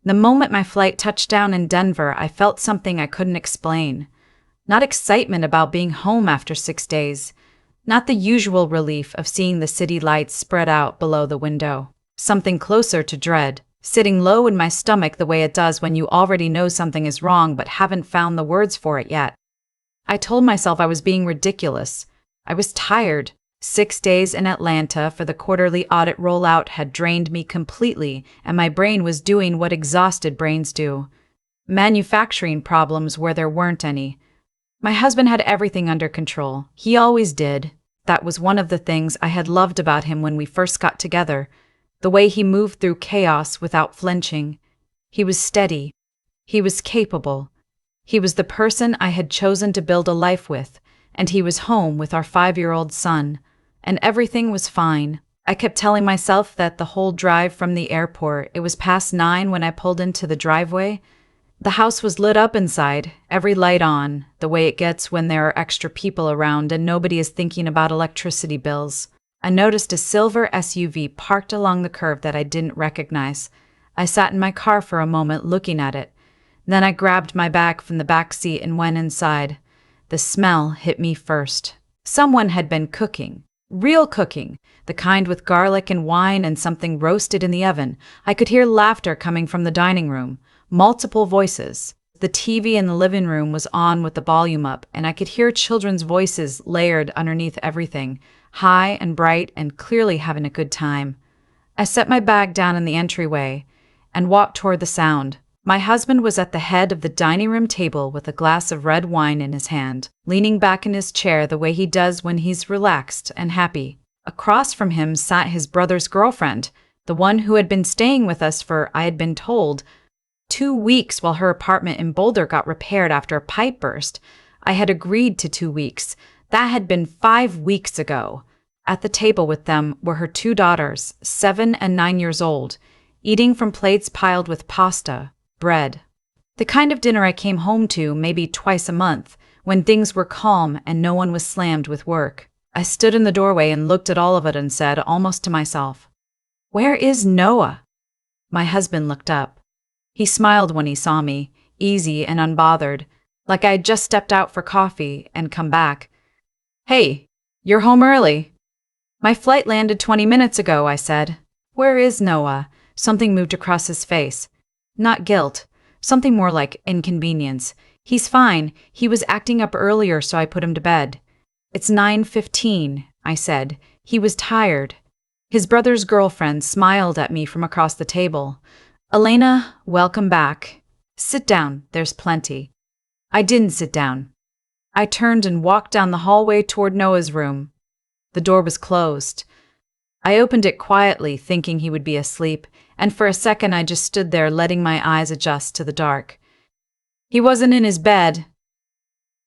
The moment my flight touched down in Denver, I felt something I couldn't explain. Not excitement about being home after 6 days. Not the usual relief of seeing the city lights spread out below the window. Something closer to dread, sitting low in my stomach the way it does when you already know something is wrong but haven't found the words for it yet. I told myself I was being ridiculous. I was tired. 6 days in Atlanta for the quarterly audit rollout had drained me completely, and my brain was doing what exhausted brains do. Manufacturing problems where there weren't any. My husband had everything under control. He always did. That was one of the things I had loved about him when we first got together. The way he moved through chaos without flinching. He was steady. He was capable. He was the person I had chosen to build a life with, and he was home with our 5-year-old son. And everything was fine. I kept telling myself that the whole drive from the airport, it was past 9 when I pulled into the driveway. The house was lit up inside, every light on, the way it gets when there are extra people around and nobody is thinking about electricity bills. I noticed a silver SUV parked along the curb that I didn't recognize. I sat in my car for a moment looking at it. Then I grabbed my bag from the back seat and went inside. The smell hit me first. Someone had been cooking. Real cooking, the kind with garlic and wine and something roasted in the oven. I could hear laughter coming from the dining room, multiple voices. The TV in the living room was on with the volume up, and I could hear children's voices layered underneath everything, high and bright and clearly having a good time. I set my bag down in the entryway and walked toward the sound. My husband was at the head of the dining room table with a glass of red wine in his hand, leaning back in his chair the way he does when he's relaxed and happy. Across from him sat his brother's girlfriend, the one who had been staying with us for, I had been told, 2 weeks while her apartment in Boulder got repaired after a pipe burst. I had agreed to 2 weeks. That had been 5 weeks ago. At the table with them were her 2 daughters, 7 and 9 years old, eating from plates piled with pasta. Bread. The kind of dinner I came home to maybe twice a month, when things were calm and no one was slammed with work. I stood in the doorway and looked at all of it and said, almost to myself, "Where is Noah?" My husband looked up. He smiled when he saw me, easy and unbothered, like I had just stepped out for coffee and come back. "Hey, you're home early." "My flight landed 20 minutes ago," I said. "Where is Noah?" Something moved across his face. Not guilt, something more like inconvenience. "He's fine. He was acting up earlier, so I put him to bed." "It's 9:15, I said. He was tired. His brother's girlfriend smiled at me from across the table. "Elena, welcome back. Sit down, there's plenty." I didn't sit down. I turned and walked down the hallway toward Noah's room. The door was closed. I opened it quietly, thinking he would be asleep, and for a second I just stood there letting my eyes adjust to the dark. He wasn't in his bed.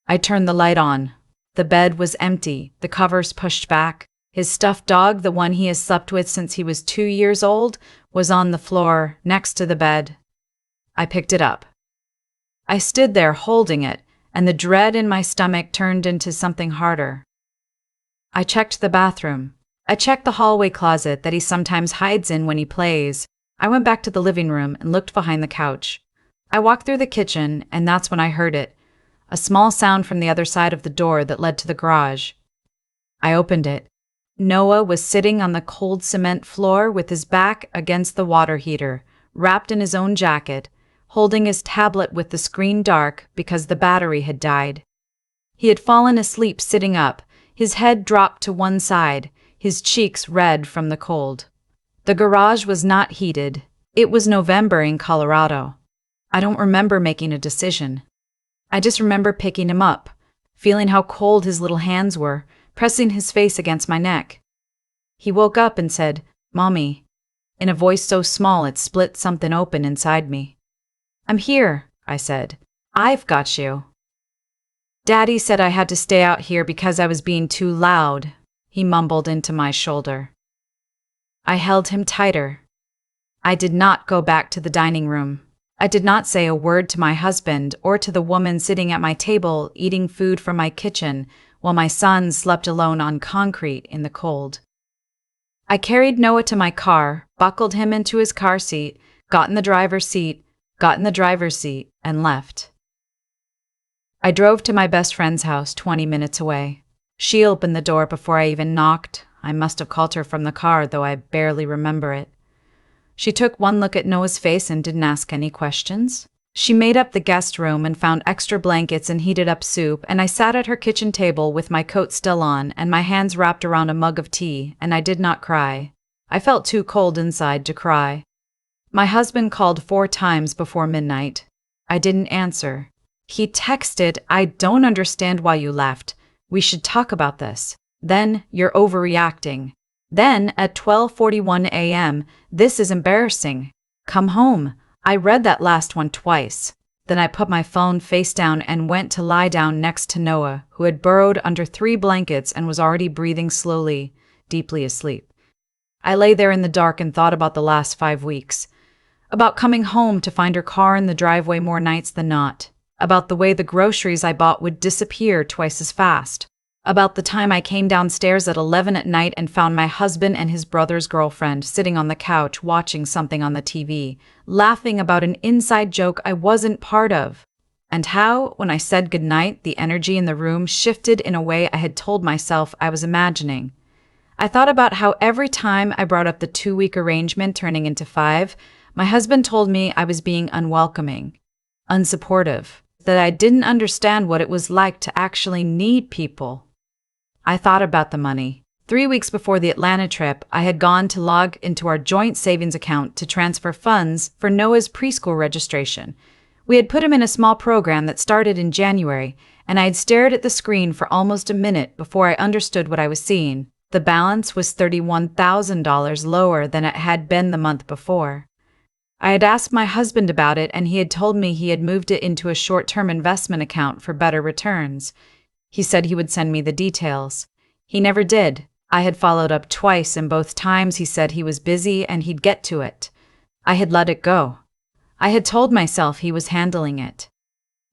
I turned the light on. The bed was empty, the covers pushed back. His stuffed dog, the one he has slept with since he was 2 years old, was on the floor next to the bed. I picked it up. I stood there holding it, and the dread in my stomach turned into something harder. I checked the bathroom. I checked the hallway closet that he sometimes hides in when he plays. I went back to the living room and looked behind the couch. I walked through the kitchen, and that's when I heard it. A small sound from the other side of the door that led to the garage. I opened it. Noah was sitting on the cold cement floor with his back against the water heater, wrapped in his own jacket, holding his tablet with the screen dark because the battery had died. He had fallen asleep sitting up, his head dropped to one side, his cheeks red from the cold. The garage was not heated. It was November in Colorado. I don't remember making a decision. I just remember picking him up, feeling how cold his little hands were, pressing his face against my neck. He woke up and said, "Mommy," in a voice so small it split something open inside me. "I'm here," I said. "I've got you." "Daddy said I had to stay out here because I was being too loud," he mumbled into my shoulder. I held him tighter. I did not go back to the dining room. I did not say a word to my husband or to the woman sitting at my table eating food from my kitchen while my son slept alone on concrete in the cold. I carried Noah to my car, buckled him into his car seat, got in the driver's seat, got in the driver's seat, and left. I drove to my best friend's house 20 minutes away. She opened the door before I even knocked. I must have called her from the car, though I barely remember it. She took one look at Noah's face and didn't ask any questions. She made up the guest room and found extra blankets and heated up soup, and I sat at her kitchen table with my coat still on and my hands wrapped around a mug of tea, and I did not cry. I felt too cold inside to cry. My husband called 4 times before midnight. I didn't answer. He texted, "I don't understand why you left. We should talk about this." Then, "You're overreacting." Then, at 12:41 a.m., "This is embarrassing. Come home." I read that last one twice. Then I put my phone face down and went to lie down next to Noah, who had burrowed under 3 blankets and was already breathing slowly, deeply asleep. I lay there in the dark and thought about the last 5 weeks. About coming home to find her car in the driveway more nights than not. About the way the groceries I bought would disappear twice as fast. About the time I came downstairs at 11 at night and found my husband and his brother's girlfriend sitting on the couch watching something on the TV, laughing about an inside joke I wasn't part of. And how, when I said goodnight, the energy in the room shifted in a way I had told myself I was imagining. I thought about how every time I brought up the 2-week arrangement turning into 5, my husband told me I was being unwelcoming, unsupportive, that I didn't understand what it was like to actually need people. I thought about the money. 3 weeks before the Atlanta trip, I had gone to log into our joint savings account to transfer funds for Noah's preschool registration. We had put him in a small program that started in January, and I had stared at the screen for almost a minute before I understood what I was seeing. The balance was $31,000 lower than it had been the month before. I had asked my husband about it, and he had told me he had moved it into a short-term investment account for better returns. He said he would send me the details. He never did. I had followed up twice, and both times he said he was busy and he'd get to it. I had let it go. I had told myself he was handling it.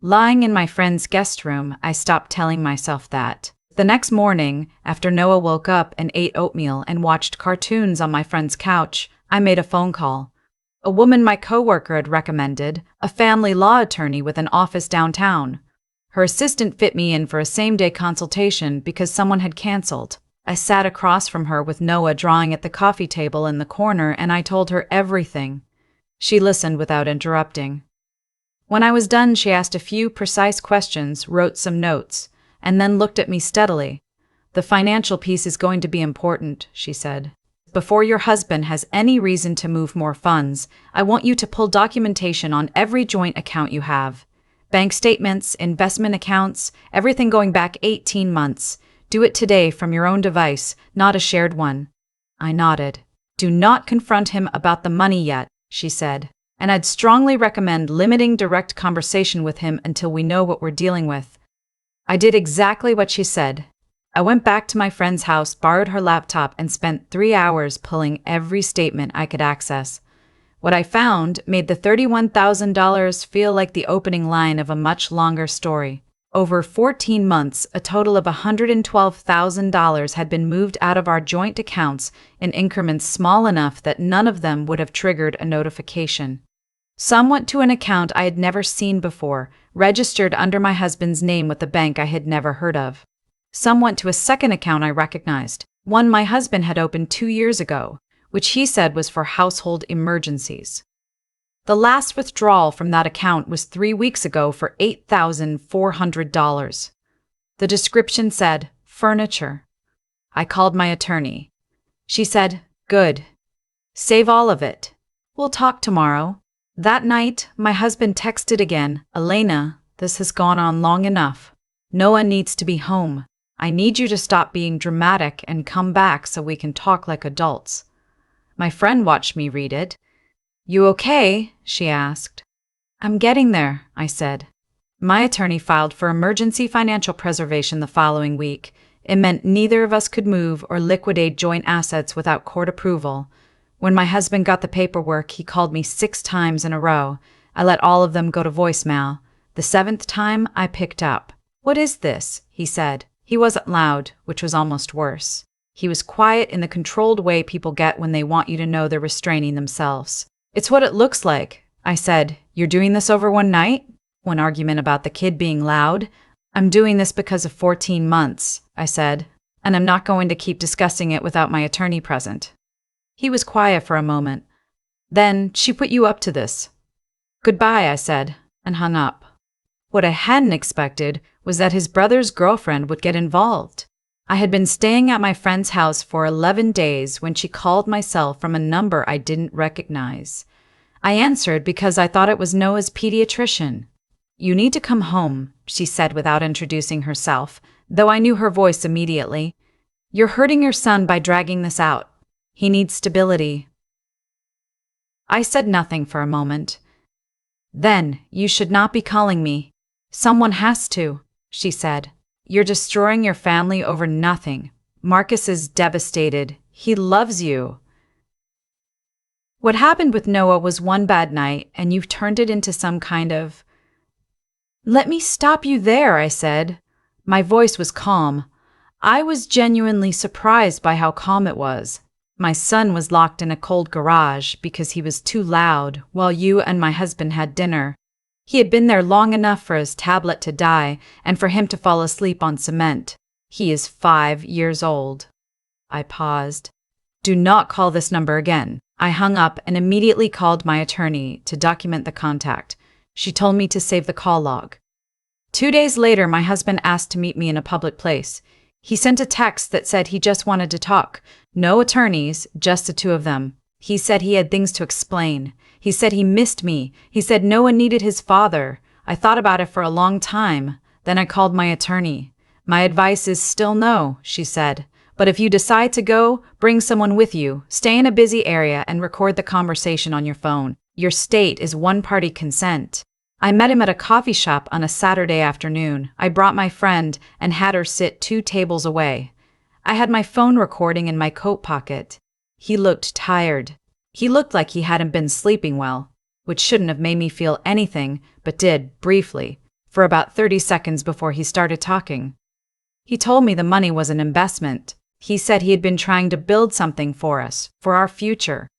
Lying in my friend's guest room, I stopped telling myself that. The next morning, after Noah woke up and ate oatmeal and watched cartoons on my friend's couch, I made a phone call. A woman my coworker had recommended, a family law attorney with an office downtown. Her assistant fit me in for a same-day consultation because someone had canceled. I sat across from her with Noah drawing at the coffee table in the corner, and I told her everything. She listened without interrupting. When I was done, she asked a few precise questions, wrote some notes, and then looked at me steadily. "The financial piece is going to be important," she said. "Before your husband has any reason to move more funds, I want you to pull documentation on every joint account you have. Bank statements, investment accounts, everything going back 18 months. Do it today from your own device, not a shared one." I nodded. "Do not confront him about the money yet," she said. "And I'd strongly recommend limiting direct conversation with him until we know what we're dealing with." I did exactly what she said. I went back to my friend's house, borrowed her laptop, and spent 3 hours pulling every statement I could access. What I found made the $31,000 feel like the opening line of a much longer story. Over 14 months, a total of $112,000 had been moved out of our joint accounts in increments small enough that none of them would have triggered a notification. Some went to an account I had never seen before, registered under my husband's name with a bank I had never heard of. Some went to a second account I recognized, one my husband had opened 2 years ago, which he said was for household emergencies. The last withdrawal from that account was 3 weeks ago for $8,400. The description said, "furniture." I called my attorney. She said, "Good. Save all of it. We'll talk tomorrow." That night, my husband texted again, "Elena, this has gone on long enough. Noah needs to be home. I need you to stop being dramatic and come back so we can talk like adults." My friend watched me read it. "You okay?" she asked. "I'm getting there," I said. My attorney filed for emergency financial preservation the following week. It meant neither of us could move or liquidate joint assets without court approval. When my husband got the paperwork, he called me 6 times in a row. I let all of them go to voicemail. The 7th time, I picked up. "What is this?" he said. He wasn't loud, which was almost worse. He was quiet in the controlled way people get when they want you to know they're restraining themselves. "It's what it looks like," I said. You're doing this over one night? One argument about the kid being loud. I'm doing this because of 14 months, I said, and I'm not going to keep discussing it without my attorney present. He was quiet for a moment. Then, she put you up to this. Goodbye, I said, and hung up. What I hadn't expected was that his brother's girlfriend would get involved. I had been staying at my friend's house for 11 days when she called my cell from a number I didn't recognize. I answered because I thought it was Noah's pediatrician. You need to come home, she said without introducing herself, though I knew her voice immediately. You're hurting your son by dragging this out. He needs stability. I said nothing for a moment. Then, you should not be calling me. Someone has to, she said. You're destroying your family over nothing. Marcus is devastated. He loves you. What happened with Noah was one bad night, and you've turned it into some kind of... Let me stop you there, I said. My voice was calm. I was genuinely surprised by how calm it was. My son was locked in a cold garage because he was too loud while you and my husband had dinner. He had been there long enough for his tablet to die and for him to fall asleep on cement. He is 5 years old. I paused. Do not call this number again. I hung up and immediately called my attorney to document the contact. She told me to save the call log. 2 days later, my husband asked to meet me in a public place. He sent a text that said he just wanted to talk. No attorneys, just the two of them. He said he had things to explain. He said he missed me. He said no one needed his father. I thought about it for a long time. Then I called my attorney. My advice is still no, she said. But if you decide to go, bring someone with you. Stay in a busy area and record the conversation on your phone. Your state is one-party consent. I met him at a coffee shop on a Saturday afternoon. I brought my friend and had her sit 2 tables away. I had my phone recording in my coat pocket. He looked tired. He looked like he hadn't been sleeping well, which shouldn't have made me feel anything, but did, briefly, for about 30 seconds before he started talking. He told me the money was an investment. He said he had been trying to build something for us, for our future.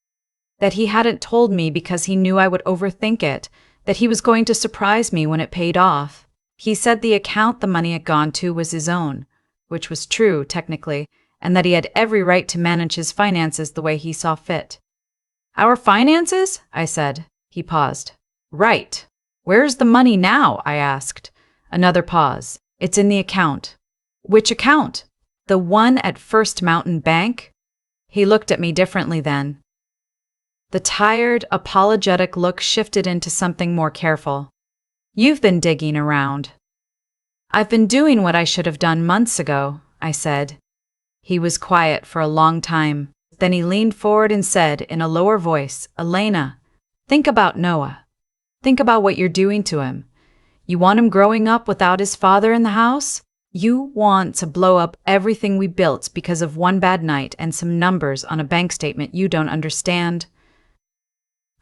That he hadn't told me because he knew I would overthink it, that he was going to surprise me when it paid off. He said the account the money had gone to was his own, which was true, technically, and that he had every right to manage his finances the way he saw fit. Our finances? I said. He paused. Right. Where's the money now? I asked. Another pause. It's in the account. Which account? The one at First Mountain Bank? He looked at me differently then. The tired, apologetic look shifted into something more careful. You've been digging around. I've been doing what I should have done months ago, I said. He was quiet for a long time. Then he leaned forward and said in a lower voice, Elena, think about Noah. Think about what you're doing to him. You want him growing up without his father in the house? You want to blow up everything we built because of one bad night and some numbers on a bank statement you don't understand?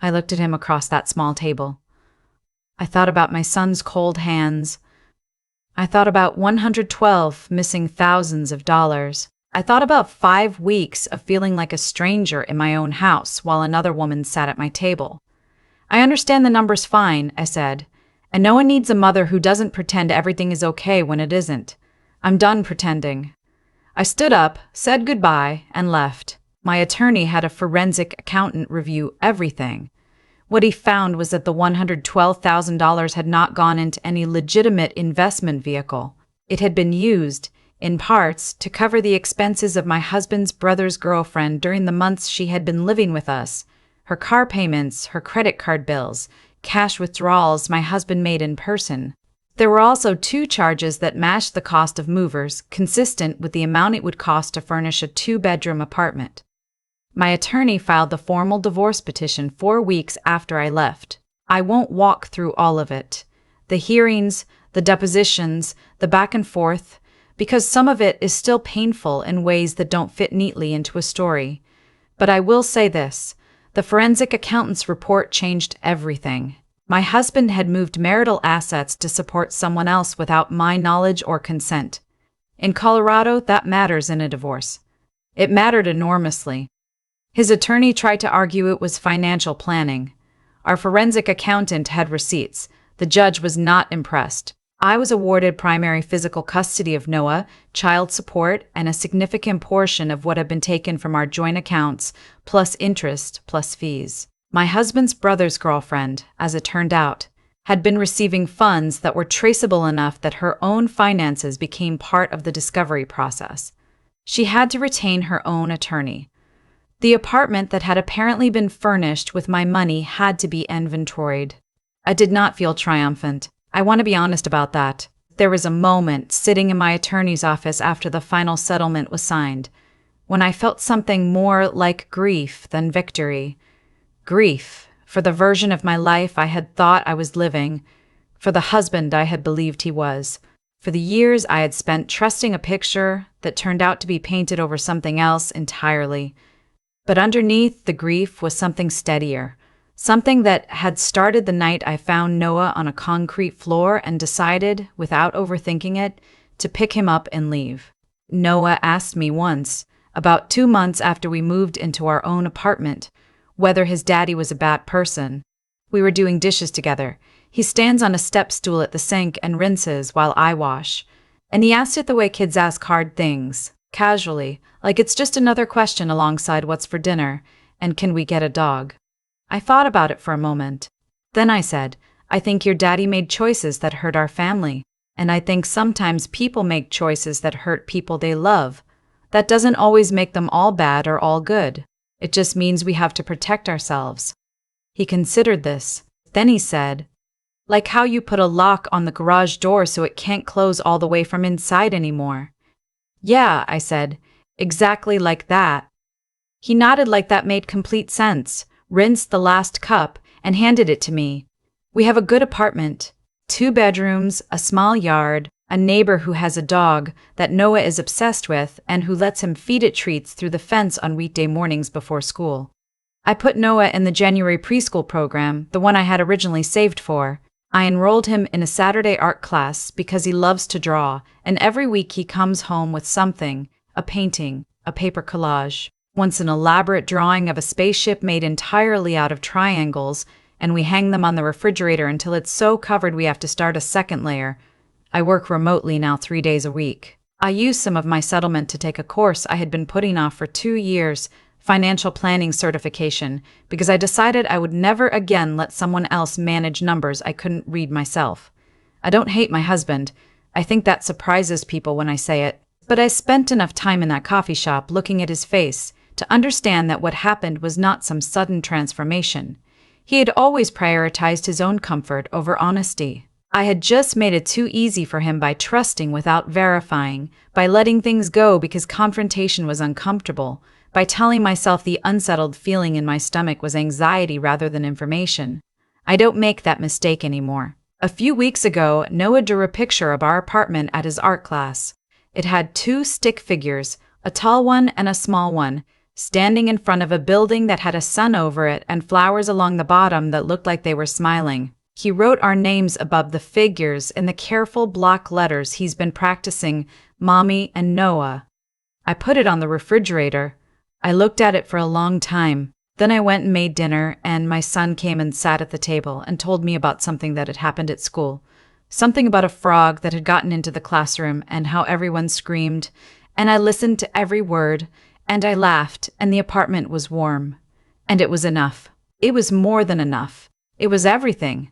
I looked at him across that small table. I thought about my son's cold hands. I thought about 112 missing thousands of dollars. I thought about 5 weeks of feeling like a stranger in my own house while another woman sat at my table. I understand the numbers fine, I said, and no one needs a mother who doesn't pretend everything is okay when it isn't. I'm done pretending. I stood up, said goodbye, and left. My attorney had a forensic accountant review everything. What he found was that the $112,000 had not gone into any legitimate investment vehicle. It had been used, in parts, to cover the expenses of my husband's brother's girlfriend during the months she had been living with us. Her car payments, her credit card bills, cash withdrawals my husband made in person. There were also 2 charges that matched the cost of movers, consistent with the amount it would cost to furnish a 2-bedroom apartment. My attorney filed the formal divorce petition 4 weeks after I left. I won't walk through all of it. The hearings, the depositions, the back and forth, because some of it is still painful in ways that don't fit neatly into a story. But I will say this, the forensic accountant's report changed everything. My husband had moved marital assets to support someone else without my knowledge or consent. In Colorado, that matters in a divorce. It mattered enormously. His attorney tried to argue it was financial planning. Our forensic accountant had receipts. The judge was not impressed. I was awarded primary physical custody of Noah, child support, and a significant portion of what had been taken from our joint accounts, plus interest, plus fees. My husband's brother's girlfriend, as it turned out, had been receiving funds that were traceable enough that her own finances became part of the discovery process. She had to retain her own attorney. The apartment that had apparently been furnished with my money had to be inventoried. I did not feel triumphant. I want to be honest about that. There was a moment sitting in my attorney's office after the final settlement was signed, when I felt something more like grief than victory. Grief for the version of my life I had thought I was living, for the husband I had believed he was, for the years I had spent trusting a picture that turned out to be painted over something else entirely. But underneath the grief was something steadier, something that had started the night I found Noah on a concrete floor and decided, without overthinking it, to pick him up and leave. Noah asked me once, about 2 months after we moved into our own apartment, whether his daddy was a bad person. We were doing dishes together. He stands on a step stool at the sink and rinses while I wash. And he asked it the way kids ask hard things, casually, like it's just another question alongside what's for dinner, and can we get a dog? I thought about it for a moment. Then I said, I think your daddy made choices that hurt our family, and I think sometimes people make choices that hurt people they love. That doesn't always make them all bad or all good. It just means we have to protect ourselves. He considered this. Then he said, like how you put a lock on the garage door so it can't close all the way from inside anymore. Yeah, I said, exactly like that. He nodded like that made complete sense, rinsed the last cup, and handed it to me. We have a good apartment, 2 bedrooms, a small yard, a neighbor who has a dog that Noah is obsessed with and who lets him feed it treats through the fence on weekday mornings before school. I put Noah in the January preschool program, the one I had originally saved for. I enrolled him in a Saturday art class because he loves to draw, and every week he comes home with something, a painting, a paper collage, once an elaborate drawing of a spaceship made entirely out of triangles, and we hang them on the refrigerator until it's so covered we have to start a second layer. I work remotely now 3 days a week. I use some of my settlement to take a course I had been putting off for 2 years, financial planning certification, because I decided I would never again let someone else manage numbers I couldn't read myself. I don't hate my husband. I think that surprises people when I say it, but I spent enough time in that coffee shop looking at his face to understand that what happened was not some sudden transformation. He had always prioritized his own comfort over honesty. I had just made it too easy for him by trusting without verifying, by letting things go because confrontation was uncomfortable, by telling myself the unsettled feeling in my stomach was anxiety rather than information. I don't make that mistake anymore. A few weeks ago, Noah drew a picture of our apartment at his art class. It had 2 stick figures, a tall one and a small one, standing in front of a building that had a sun over it and flowers along the bottom that looked like they were smiling. He wrote our names above the figures in the careful block letters he's been practicing, Mommy and Noah. I put it on the refrigerator. I looked at it for a long time. Then I went and made dinner, and my son came and sat at the table and told me about something that had happened at school. Something about a frog that had gotten into the classroom and how everyone screamed, and I listened to every word, and I laughed, and the apartment was warm. And it was enough. It was more than enough. It was everything.